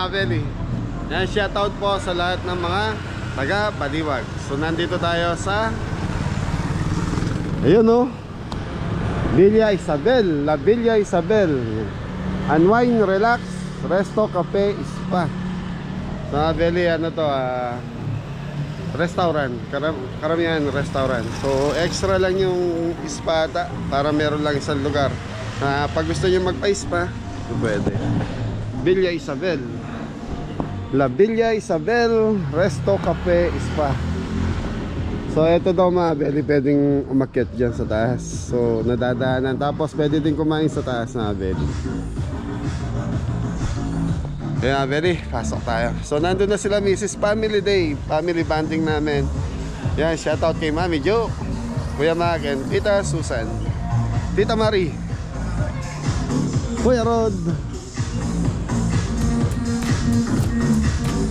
mga Beli. Yan, shoutout po sa lahat ng mga taga Baliwag. So nandito tayo sa ayun oh, Villa Isabel, La Villa Isabel. Unwind, relax, resto, cafe, spa. So mga Beli, ano to, restaurant, karamihan restaurant. So extra lang yung spa para meron lang isang lugar. Pag gusto nyo magpa-spa, pwede. Villa Isabel, La Villa Isabel, resto, cafe, spa. So ito daw mga Beli, pwedeng umakyat dyan sa taas. So nadadaanan, tapos pwede din kumain sa taas mga Beli. Kaya Beli, pasok tayo. So nandun na sila Mrs. Family Day, family bonding namin. Yan, shoutout kay Mami Jo, Kuya Mag, and Tita Susan, Tita Marie, Kuya Rod.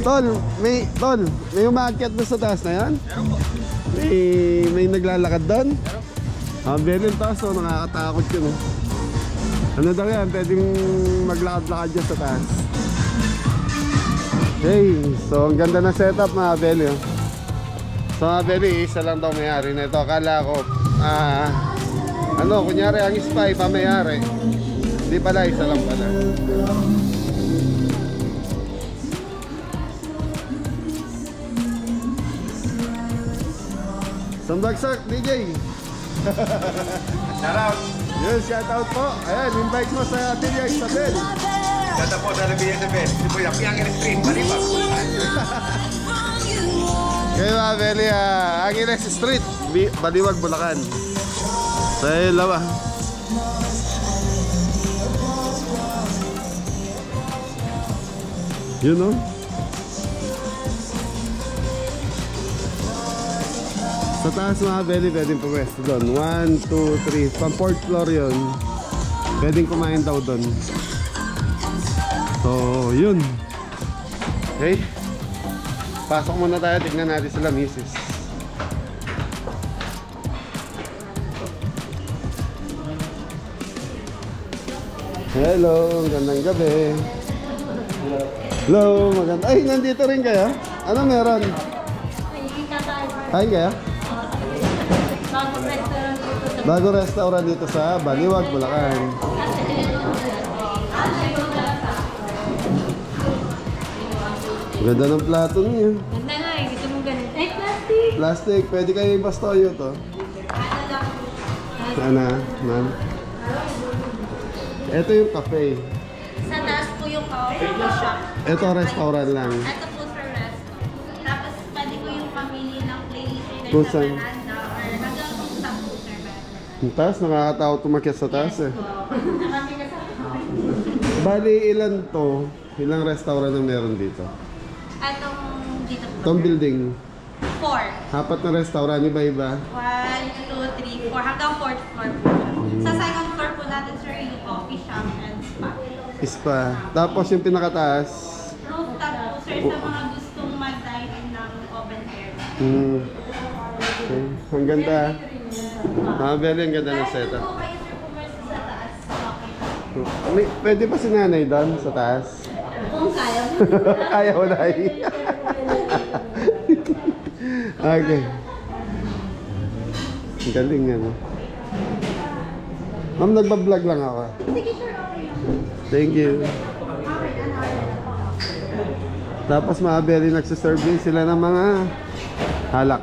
Tol, may umaakyat doon sa taas na yan? May naglalakad doon? Very taas, so nakakatakot yun. Ano daw yan? Pwedeng maglakad-lakad dyan sa taas. Okay, so ang ganda ng setup mga Beli. So mga Beli, isa lang daw may-ari na ito. Akala ko, kunyari ang spy pa may-ari. Hindi pala, isa lang pala. Sambagsak, DJ. Shoutout. Yes, shoutout po. Ayan, invite mo sa Villa Isabel. Shoutout po sa Villa Isabel. Si Kuya Piangin Street, Baliwag. Kaya mga Beli, Angeles Street, Baliwag, Bulacan. Sa ilaw yun o. Sa taas mga Beli, pwedeng pumwesto doon. 1, 2, 3. Pang 4th floor yun. Pwedeng kumain daw doon. So, yun. Okay. Pasok muna tayo. Tignan natin sila, Mrs. Hello, gandang gabi. Hello, maganda. Ay, nandito rin kayo? Ano meron? Ay, kaya? Bago restaurant dito sa Baliwag, Bulacan. Ganda ng plato niya. Ganda nga eh, gusto mong ganun. Ay, plastic! Plastic, pwede kayo ibastoyo to. Sana, ma'am. Ito yung cafe. Sa taas po yung coffee shop. Ito restaurant lang. Ito po sa resto. Tapos pwede ko yung pamili ng place Kung sa saan? veranda or hanggang kung sa po sir. Yung taas, nakakatawa tumakyat sa taas eh. Marami na sa Bali, ilan to? Ilang restaurant ang meron dito? Itong dito po. Itong building. 4. 4 na restaurant, iba-iba. 1, 2, 3, 4. Hanggang 4th floor po siya. Sa second floor po natin sir yung coffee shop and spa. Spa. Tapos yung pinakataas. Rooftop po sir sa mga gustong mag-dine ng open air. Okay. Ang ganda. Beli, ang ganda ng setup. Po kayo sir pumersa sa taas. Okay. Pwede pa si nanay doon sa taas? Kung kaya. Ayaw na Okay. Ang galing ano. Ma'am, nagbablog lang ako. Sige sir, okay lang. Thank you. Tapos mga Beli, nagsiserve din sila ng mga halak.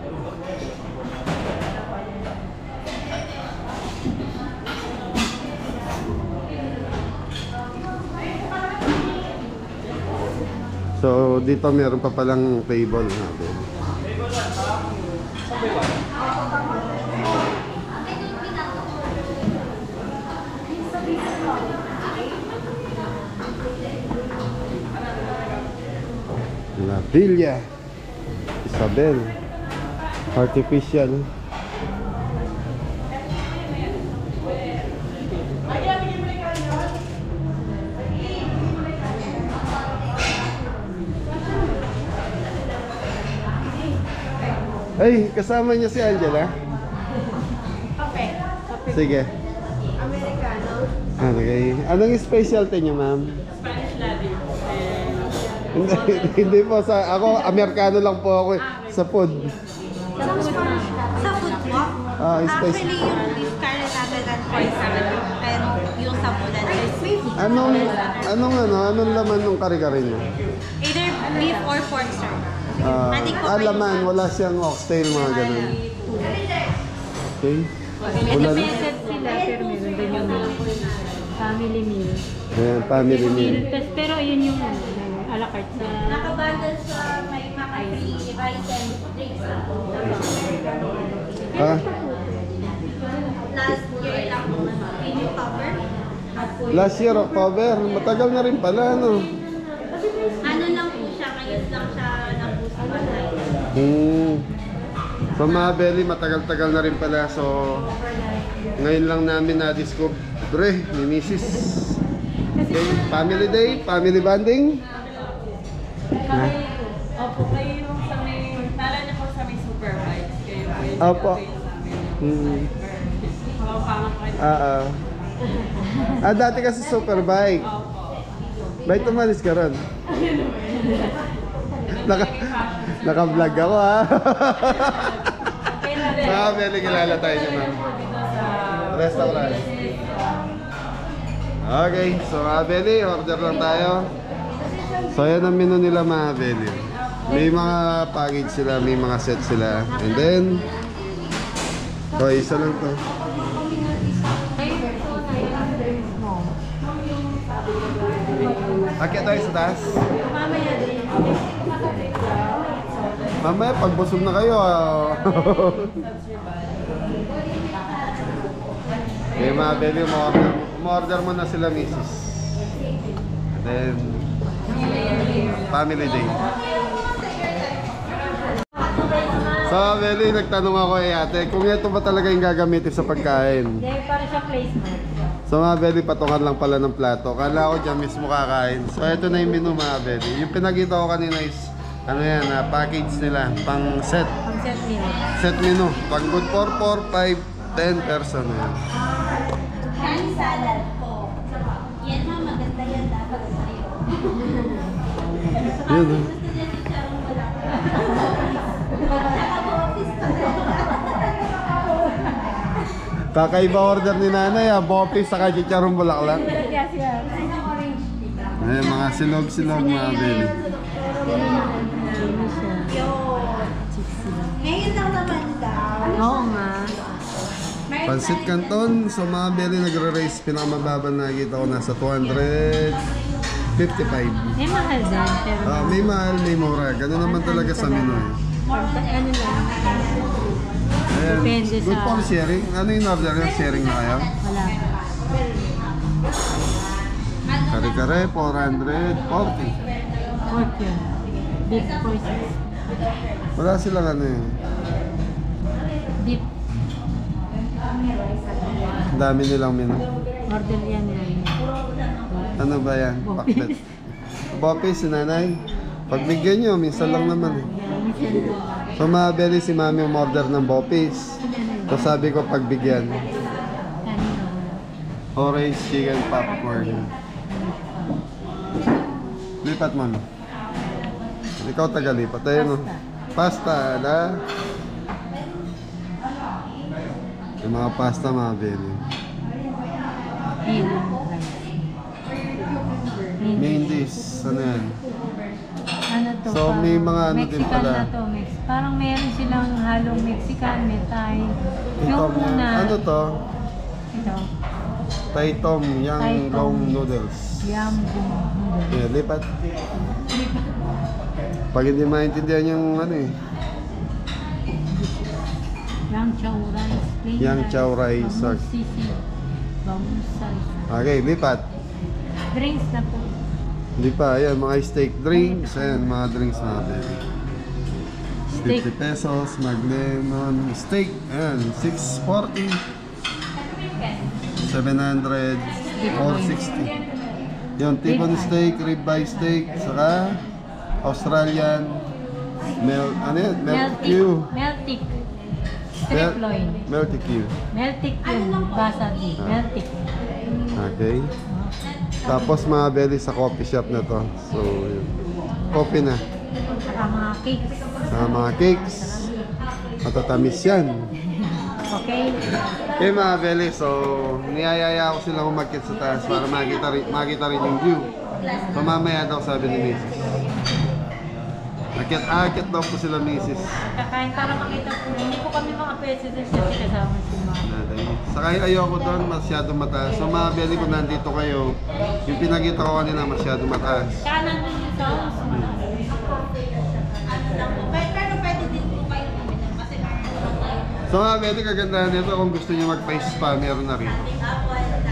So dito meron pa palang table mga Beli. La Villa Isabel artificial. Ay, kasama niya si Angela? Kape. Sige. Americano. Okay. Anong specialty niyo, ma'am? Spanish latte. Hindi po ako Amerikano lang po ako sa food. Sa food po, Spice. actually yung beef curry natin at 47 and yung sa food is 50. Anong laman ng kare-kare niya? Either beef or pork, sir. Laman, wala siyang oxtail, mga ganun. Okay. Wala na. Set sila, pero meron din yung family meal. Ayan, family meal. Pero yun yung a la carte sa... Nakabundle sa may mga free rice and drinks. Last year lang po, yung cover. Last year, October. Matagal na rin pala, no? Ano lang po siya, ngayon lang siya napuso online. So mga belly, matagal-tagal na rin pala. So ngayon lang namin na-discover ni Mrs. Okay, family day, family bonding. Opo, kayo yung sa may... Tala niyo po sa may super bikes. Kayo po yung... Opo. Dati kasi superbike. Bakit tumalis ka ron? Naka-vlog ako, ha? Belly, kilala tayo naman. Restaurant. Okay, so Belly, order lang tayo. So yan ang menu nila, mga Belly. May mga package sila, may mga set sila. And then isa lang to. Akyat tayo sa taas. Mamaya, pag busog na kayo, okay, mga belly, ma-order mo na sila, Mrs. And then family day. So, belly, nagtanong ako ate, kung ito ba talaga yung gagamitin sa pagkain? Hindi, para sa placement. So mga belly, patungan lang pala ng plato. Kala ko dyan mismo kakain. So ito na yung menu, mga belly. Yung pinakita ko kanina is package nila, pang set. Pang set meal. Set menu. Pang good for 4, 5, 10 person. Kanin salad po. Yan ha, maganda yan dapat sa'yo. Yun, Gusto niya si Charong wala. Naka-office pa. Kakaiba order ni nanay, bopis saka chicharong bulaklak. Ayan, mga silog-silog, mga belly. Ngayon lang naman daw. Oo nga. Pansit Canton, so mga belly nagre-raise, pinakamababa na nakikita ko nasa 255. May mahal din, pero... May mahal, may mura. Ganun naman talaga sa menu. Ano lang. Ayan. Depende Good sa... for sharing. Ano yung order nyo? Sharing na kayo? Wala. Kare-kare, 440. Pork yun. Beef pork. Wala silang ano yun. Beef. Ang dami nilang menu. Order yan yan. Ano ba yan? Pakbet. Bopis, si nanay. Pagbigyan nyo, minsan lang naman. So mga belly, si mami umorder ng bopis. So sabi ko pagbigyan. Orange chicken popcorn. Lipat mo. Ikaw tagalipat. Ayun, no? Pasta, na. Yung mga pasta, mga belly. Main dish, ano yan? Ano to? So, may mga ano din Mexican pala. na to. Parang meron silang halong Mexican, may Thai. Yung Ito, una, ano to? ito, Thai Tom, yang Thai Tom. long noodles. yam noodles. Yeah, lipat. Pag hindi maintindihan yung ano eh. Yang chow rice. plain Yang chow rice, Bangus sir. sisi. Bangus rice. Okay, lipat. Drinks na po. Hindi pa, ayan, mga steak drinks. Ayan, mga drinks natin. Steak. 50 pesos, mag-lemon steak. Ayan, 640. 700, 460. Yung T-bone steak, ribeye steak, saka Australian ano yan? Milk Q. Meltic. Strip loin. Milk Q. Meltic yung basa di. Meltic. Okay. Tapos mga belly sa coffee shop na to. So, yun. coffee na. Saka mga cakes. Mga cakes. Matatamis yan. Okay? Okay mga Beli, so niyayaya ko silang umakyat sa taas para makita rin yung view. So mamaya daw sabi ni Mrs. Akyat daw po sila Mrs. Kakain para makita po. Hindi po kami mga president kasi kasama si mga. Saka ayoko doon masyado mataas. So mga Beli, kung nandito kayo, yung pinakita ko kanina masyado mataas. Kaya nandun yung sa house. Pero pwede din po kayo puminom kasi So mga Beli, kagandahan nito kung gusto niyo magpa-spa, meron na rin.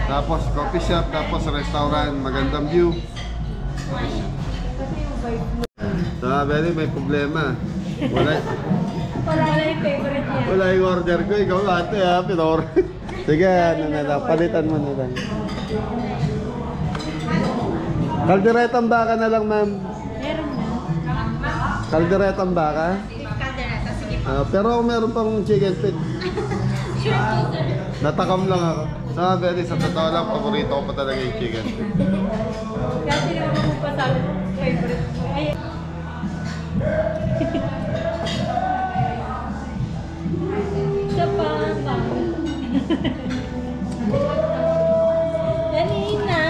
Tapos coffee shop, tapos restaurant, magandang view. So mga Beli, may problema. Wala yung favorite niya. Wala yung order ko, ikaw ate ha, pinor. Sige, ano na lang, palitan mo na lang. Kalderetang baka na lang, ma'am. Meron na. Kalderetang baka. Kaldereta, sige po. Pero kung meron pang chicken feet, Sure po, sir. natakam lang ako. So mga Beli, sa totoo lang, paborito ko pa talaga yung chicken feet. Kaya tinawag mo pa sabi mo, favorite mo. Ay. Siya pa. Kanina.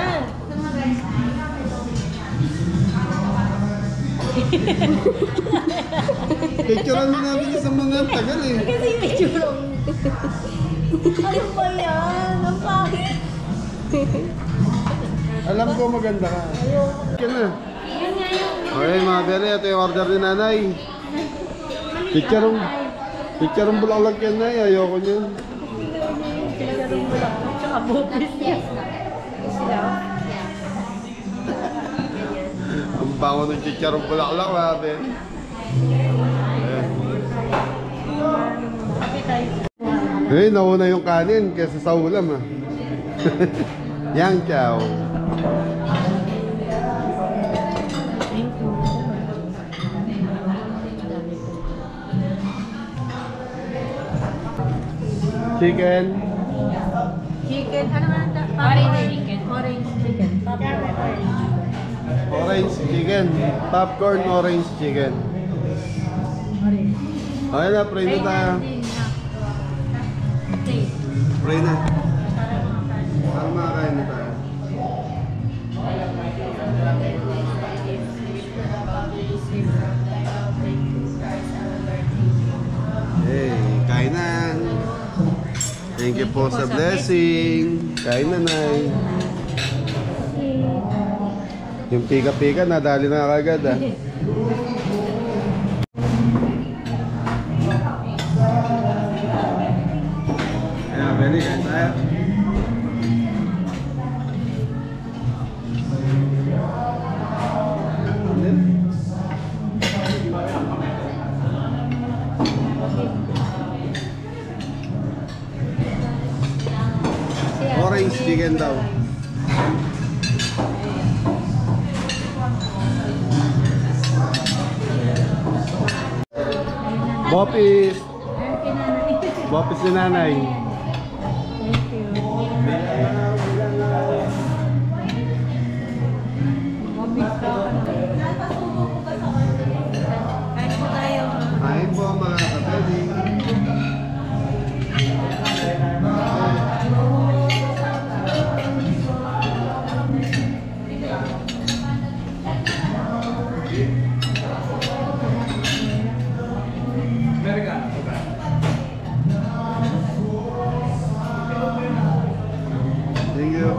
Picturean mo namin sa mga tagal eh. Kasi yung itsura mo. Ano ba yan? Ang pangit. Alam ko maganda ka. Ka na. Yun nga yung... Okay mga Beli, ito yung order ni nanay. Pictureong bulaklak yan na, ayoko niyan. Sinasarong bulaklak tsaka bopis niya. Sila. Ang bango ng chicharong bulaklak mga Beli. Ayan. Kape tayo. Eh, nauna yung kanin kaysa sa ulam ah. Yang chow. Thank you. Chicken. Chicken, ano nga ito? Orange chicken. Orange chicken. Orange chicken. Popcorn orange chicken. Okay na, pray na tayo. Pray na. Para makakain na tayo. Hey, kainan. Thank you po sa blessing. Kain na, Nay. Yung pika-pika, nadali na kagad ah. Ayan, Beli, kain tayo. Orange chicken daw. Bopis. Bopis ni nanay. Thank you. Bopis ka. Kain po tayo. Kain po mga kapatid. Thank you.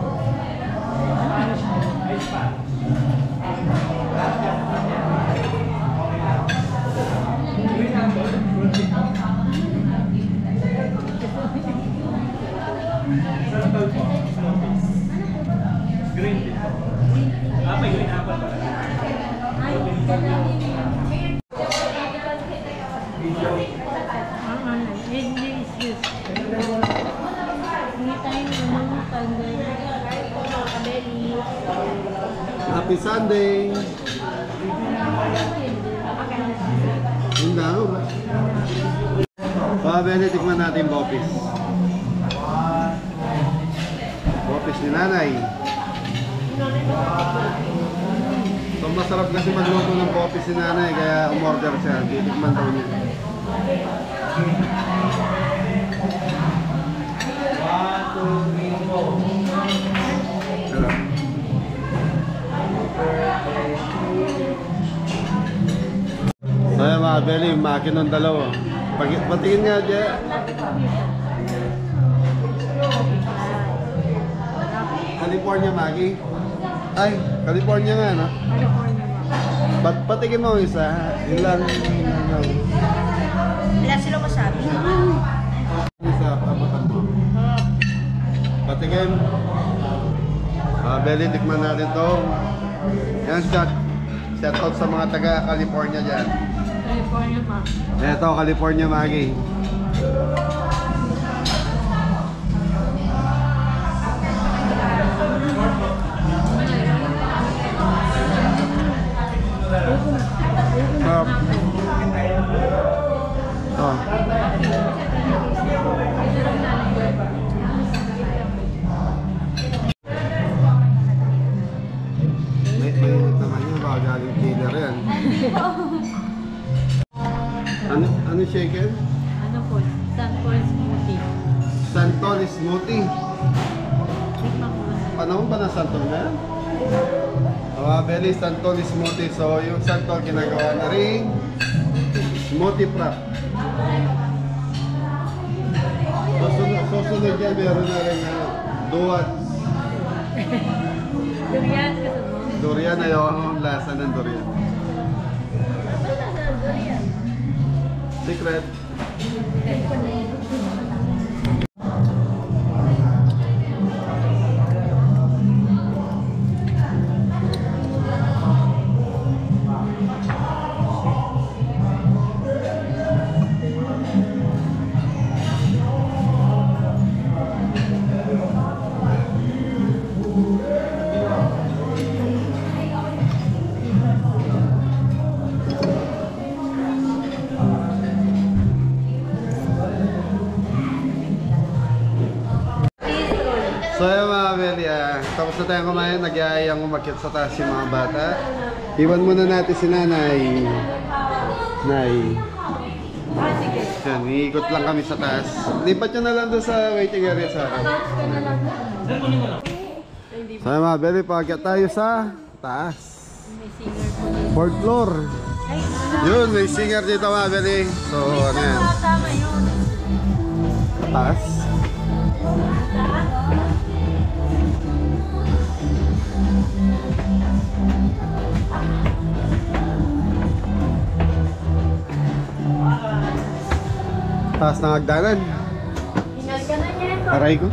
Happy Sunday. Hindi ako ba? Beli, tikman natin bopis. Bopis ni nanay. So So masarap kasi magluto ng coffee si nanay, kaya umorder siya. Titikman daw niya. So yan mga Belly, makinong dalawa. Patingin nga dyan. California, Maggie. Ay, California nga, no? California mo. Patikin mo isa. Yun lang. Ilan sila masabi? Isa, papakan mo. Patikin. Belly, tikman natin to. Yan, shout out sa mga taga California dyan. California mo. Eto, California, Maggie. Mainit naman yun, baka galing dealer yan. Ano shaken? Ano po? Sunfall smoothie. Santol smoothie. Tikman ko na. Panahon ba na santol na yan? Belly, santol smoothie. So yung santol ginagawa na rin smoothie prep. Susunod yan, meron na rin duwats. Durian gusto mo? Durian, ayaw ang lasa ng durian. Secret. So yun mga Belly, tapos na tayong kumain, nag-iayang umakyat sa taas yung mga bata. Iwan muna natin si nanay. Nay. Yan, iikot lang kami sa taas. Lipat nyo na lang doon sa waiting area sa akin. So yun mga Belly, paakyat tayo sa taas. May singer po dito. 4th floor. Ay, Yun, may singer dito mga Belly. So ano yan? tama yun. Taas. Taas ng hagdanan. Hingal ka na niya. Aray ko.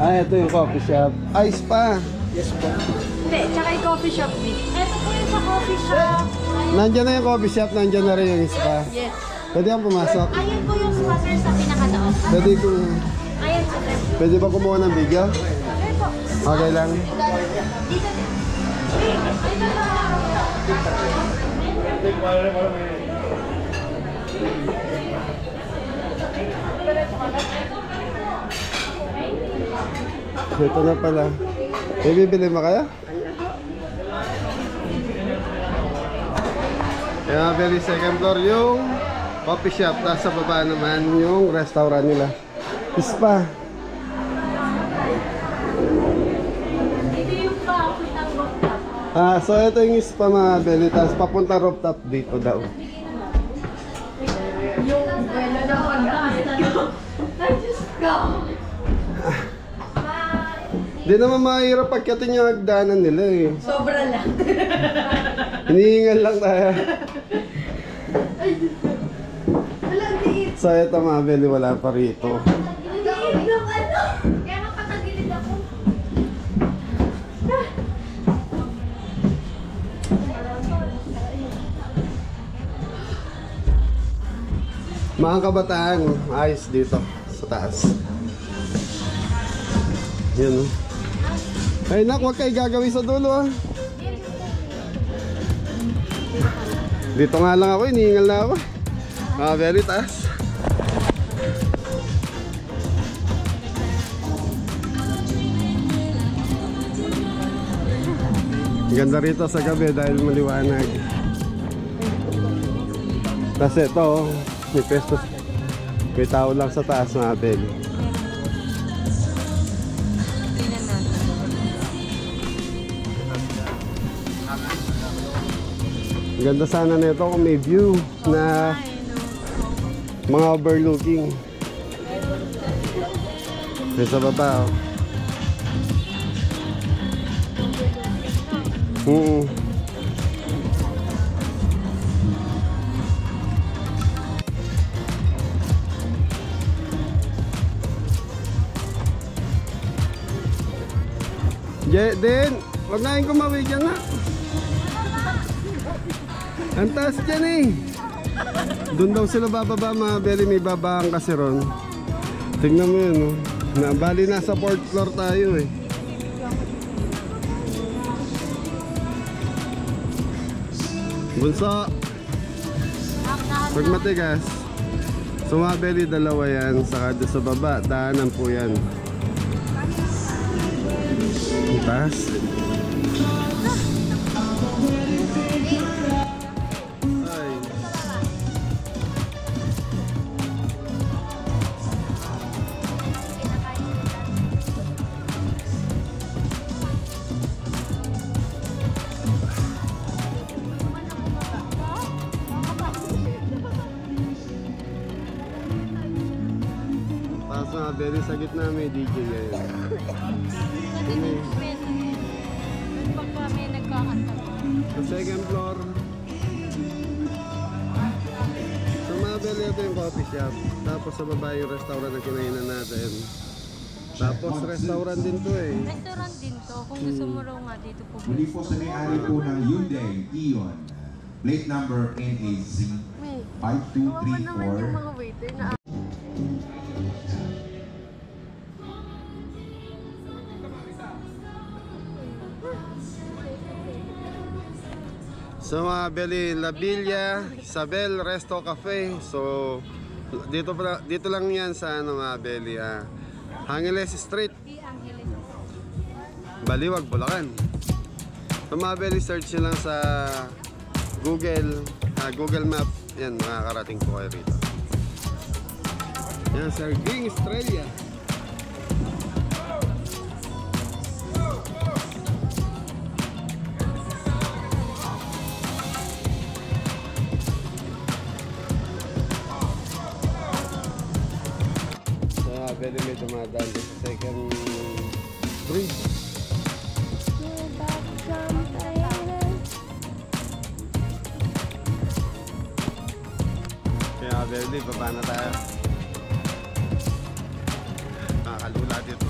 Ito yung coffee shop. Ay, spa. Hindi, tsaka yung coffee shop din. Ito po yung sa coffee shop. Nandyan na yung coffee shop, nandyan na rin yung spa. Yes. Pwede kang pumasok. Ayan po yung sponsor sa pinakataon. Pwede kung... Ayan po. Pwede ba kumuha ng video? Ayan po. Okay lang. Dito din. Ito na pala. May bibili mo kaya? Kaya very second floor yung coffee shop. Tapos sa baba naman yung restaurant nila. Spa. Ito yung papunta ng rooftop. So ito yung spa mga Belly. Tapos papunta rooftop dito daw. Yung buwelo na pagkakita. Ay, Diyos ko! Di naman mahirap pagkatin yung hagdanan nila eh. Sobra lang. Hinihingal lang tayo. Ay, Diyos ko. Walang diit. So ito mga Belly, wala pa rito. Diit ng ano? Kaya mapatagilid ako. Mga kabataan, ayos dito sa taas. Yan oh. Ay nak, huwag kayo gagawin sa dulo ah. Dito nga lang ako, inihingal na ako. Very taas. Ganda rito sa gabi dahil maliwanag. Kasi ito, may pesto, may tao lang sa taas na Abel. Tingnan natin. Ganda sana nito kung may view na mga overlooking. May sa baba, oh. Din, wag na yung kumawig yan na. Ang taas dyan eh. Doon daw sila bababa mga Belly, may babaan kasi ron. Tingnan mo yun, oh. Bali nasa 4th floor tayo eh. Bunso, pag matigas, so mga Belly, dalawa yan. Saka doon sa baba, daanan po yan. Ang taas. Ay. Taas mga Belly, sa gitna may DJ yan. Pag kami nagkakanta. Sa second floor. So mga Belly, ito yung coffee shop. Tapos sa baba yung restaurant na kinainan natin. Tapos restaurant din to eh. Restaurant din to. Kung gusto mo raw nga dito po. Muli po sa may-ari po ng Hyundai Eon. Plate number NAZ 5234. waiter na. So mga Belly, La Villa Isabel Resto Cafe. So dito lang yan sa ano mga Belly, Angeles Street, Baliwag, Bulacan. So mga Belly, search nyo lang sa Google Map. Yan, makakarating po kayo rito. Yan, Sir Ging Estrella. Belly, may dumadaan din sa second bridge. Kaya Belly, baba na tayo. Nakakalula dito.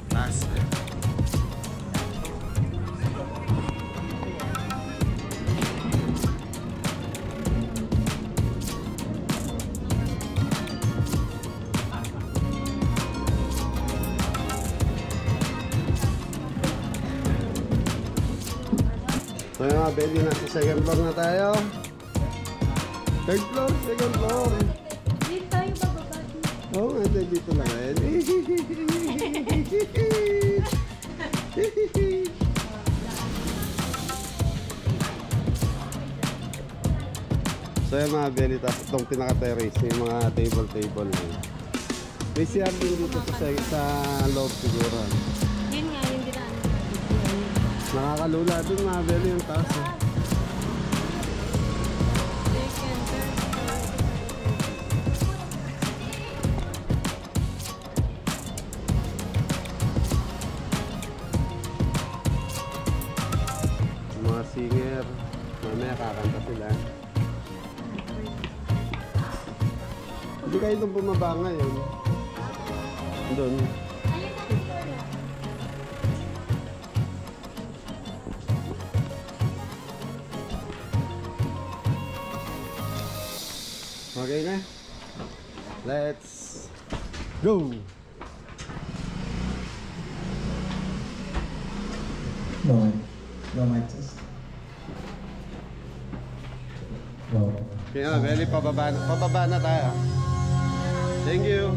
Taas eh. So yung mga Belly, nasa second floor na tayo. Third floor, second floor. Dito tayo bababa dito. Oo nga, dito lang eh. So yung mga Belly, tapos itong pinaka-terrace, yung mga table. May CR din dito sa loob siguro. Yun nga yung dinaan. Nakakalula dun mga Belly, yung taas eh. Mga singer, mamaya kakanta sila. Hindi kayo itong bumaba ngayon. Doon. Okay na? Let's go! No mic test. No. Kaya Belly, pababa na tayo. Thank you!